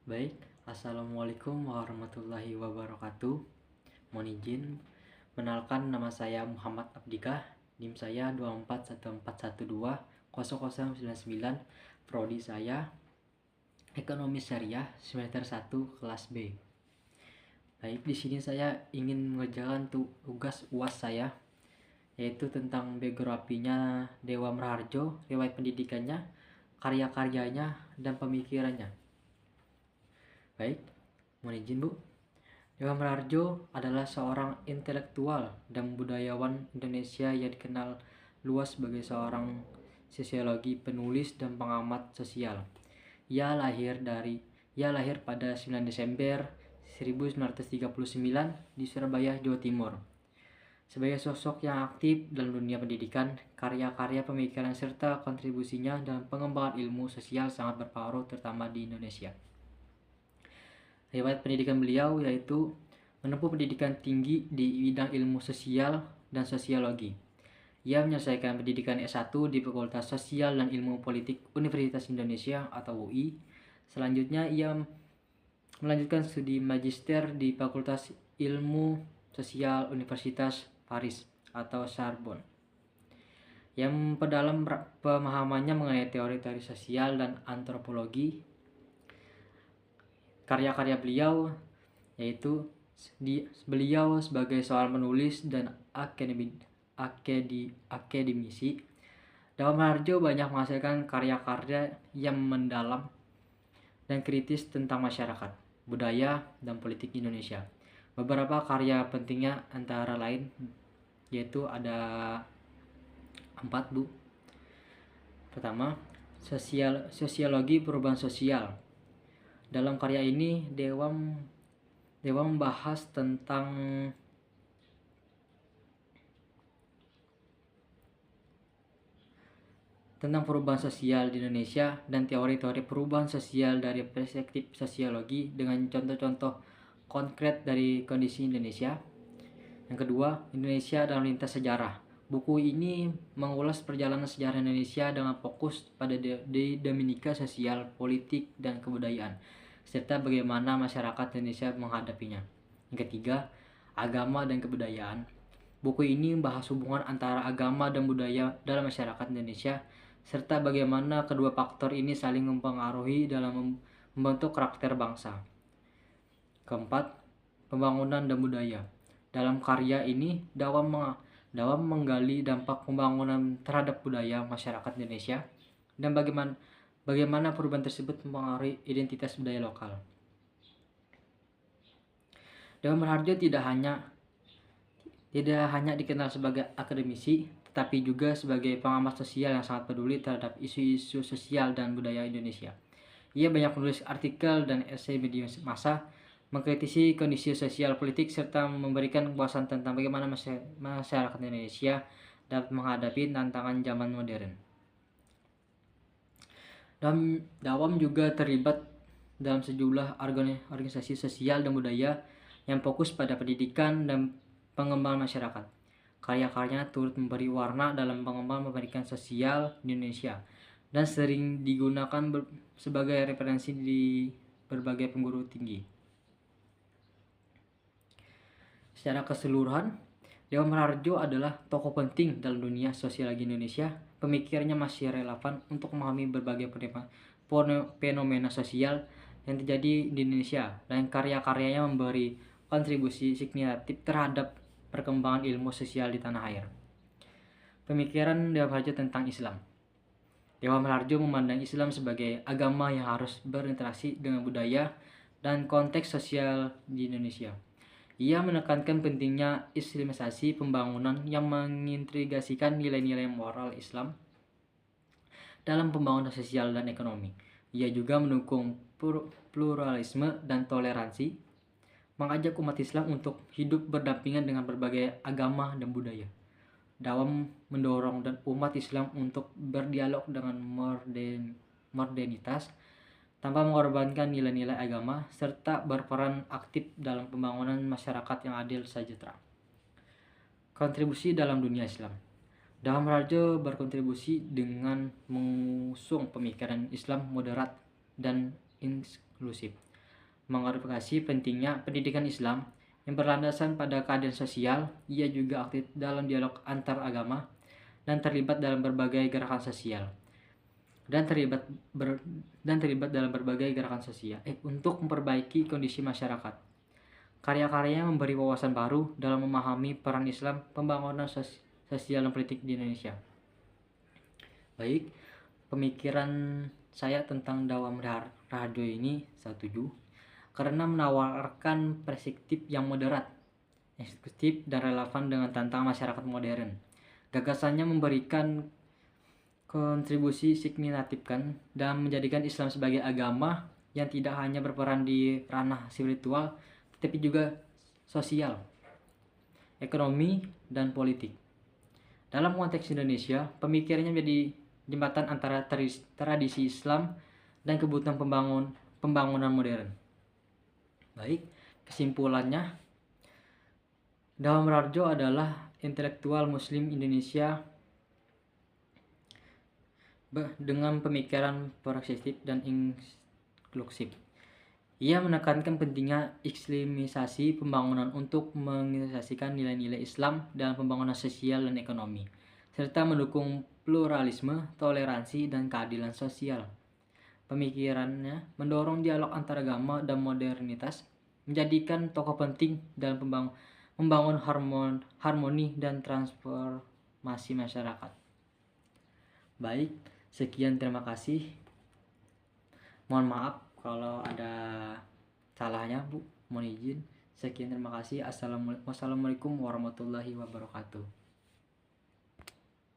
Baik, Assalamualaikum warahmatullahi wabarakatuh. Mohon izin, mengenalkan nama saya Muhammad Abdikah, NIM saya 2414120099, prodi saya Ekonomi Syariah semester 1 kelas B. Baik, di sini saya ingin mengerjakan tugas UAS saya, yaitu tentang biografinya Dewa Meraharjo, riwayat pendidikannya, karya-karyanya, dan pemikirannya. Baik, mohon izin Bu. Dewa Meraharjo adalah seorang intelektual dan budayawan Indonesia yang dikenal luas sebagai seorang sosiologi, penulis, dan pengamat sosial. Ia lahir pada 9 Desember 1939 di Surabaya, Jawa Timur. Sebagai sosok yang aktif dalam dunia pendidikan, karya-karya pemikiran serta kontribusinya dalam pengembangan ilmu sosial sangat berpengaruh terutama di Indonesia. Riwayat pendidikan beliau yaitu menempuh pendidikan tinggi di bidang ilmu sosial dan sosiologi. Ia menyelesaikan pendidikan S1 di Fakultas Sosial dan Ilmu Politik Universitas Indonesia atau UI. Selanjutnya ia melanjutkan studi magister di Fakultas Ilmu Sosial Universitas Paris atau Sorbonne, yang memperdalam pemahamannya mengenai teori-teori sosial dan antropologi. Karya-karya beliau yaitu beliau sebagai seorang penulis dan akademisi. Dewa Meraharjo banyak menghasilkan karya-karya yang mendalam dan kritis tentang masyarakat, budaya, dan politik Indonesia. Beberapa karya pentingnya antara lain yaitu ada 4 Bu. Pertama, sosiologi perubahan sosial. Dalam karya ini Dewa membahas tentang perubahan sosial di Indonesia dan teori-teori perubahan sosial dari perspektif sosiologi dengan contoh-contoh konkret dari kondisi Indonesia. Yang kedua, Indonesia dalam lintas sejarah. Buku ini mengulas perjalanan sejarah Indonesia dengan fokus pada dinamika sosial, politik, dan kebudayaan, serta bagaimana masyarakat Indonesia menghadapinya. Yang ketiga, agama dan kebudayaan. Buku ini membahas hubungan antara agama dan budaya dalam masyarakat Indonesia, serta bagaimana kedua faktor ini saling mempengaruhi dalam membentuk karakter bangsa. Keempat, pembangunan dan budaya. Dalam karya ini, Dewa menggali dampak pembangunan terhadap budaya masyarakat Indonesia dan bagaimana perubahan tersebut mempengaruhi identitas budaya lokal. Dewa Meraharjo tidak hanya dikenal sebagai akademisi, tetapi juga sebagai pengamat sosial yang sangat peduli terhadap isu-isu sosial dan budaya Indonesia. Ia banyak menulis artikel dan esai media massa, mengkritisi kondisi sosial politik, serta memberikan kepuasan tentang bagaimana masyarakat Indonesia dapat menghadapi tantangan zaman modern. Dawam juga terlibat dalam sejumlah organisasi sosial dan budaya yang fokus pada pendidikan dan pengembangan masyarakat. Karya-karyanya turut memberi warna dalam pengembangan pendidikan sosial di Indonesia dan sering digunakan sebagai referensi di berbagai perguruan tinggi. Secara keseluruhan, Dewa Meraharjo adalah tokoh penting dalam dunia sosiologi Indonesia. Pemikirannya masih relevan untuk memahami berbagai fenomena sosial yang terjadi di Indonesia, dan karya-karyanya memberi kontribusi signifikan terhadap perkembangan ilmu sosial di tanah air. Pemikiran Dewa Meraharjo tentang Islam. Dewa Meraharjo memandang Islam sebagai agama yang harus berinteraksi dengan budaya dan konteks sosial di Indonesia. Ia menekankan pentingnya islamisasi pembangunan yang mengintegrasikan nilai-nilai moral Islam dalam pembangunan sosial dan ekonomi. Ia juga mendukung pluralisme dan toleransi, mengajak umat Islam untuk hidup berdampingan dengan berbagai agama dan budaya. Dewa mendorong dan umat Islam untuk berdialog dengan modernitas tanpa mengorbankan nilai-nilai agama, serta berperan aktif dalam pembangunan masyarakat yang adil sejahtera. Kontribusi dalam dunia Islam. Dewa Meraharjo berkontribusi dengan mengusung pemikiran Islam moderat dan inklusif. mengklarifikasi pentingnya pendidikan Islam yang berlandasan pada keadilan sosial. Ia juga aktif dalam dialog antar agama dan terlibat dalam berbagai gerakan sosial dalam berbagai gerakan sosial untuk memperbaiki kondisi masyarakat. Karya-karyanya memberi wawasan baru dalam memahami peran Islam pembangunan sosial dan politik di Indonesia. Baik, pemikiran saya tentang Dawam Radio ini saya setuju karena menawarkan perspektif yang moderat, eksklusif dan relevan dengan tantangan masyarakat modern. Gagasannya memberikan kontribusi signifikan dan menjadikan Islam sebagai agama yang tidak hanya berperan di ranah spiritual, tetapi juga sosial, ekonomi, dan politik. Dalam konteks Indonesia, pemikirannya menjadi jembatan antara tradisi Islam dan kebutuhan pembangunan modern. Baik, kesimpulannya, Dawam Rarjo adalah intelektual Muslim Indonesia dengan pemikiran progresif dan inklusif. Ia menekankan pentingnya islamisasi pembangunan untuk mengintegrasikan nilai-nilai Islam dalam pembangunan sosial dan ekonomi, serta mendukung pluralisme, toleransi, dan keadilan sosial. Pemikirannya mendorong dialog antaragama dan modernitas, menjadikan tokoh penting dalam membangun harmoni dan transformasi masyarakat. Baik, sekian, terima kasih. Mohon maaf kalau ada salahnya, Bu. Mohon izin. Sekian, terima kasih. Wassalamualaikum warahmatullahi wabarakatuh.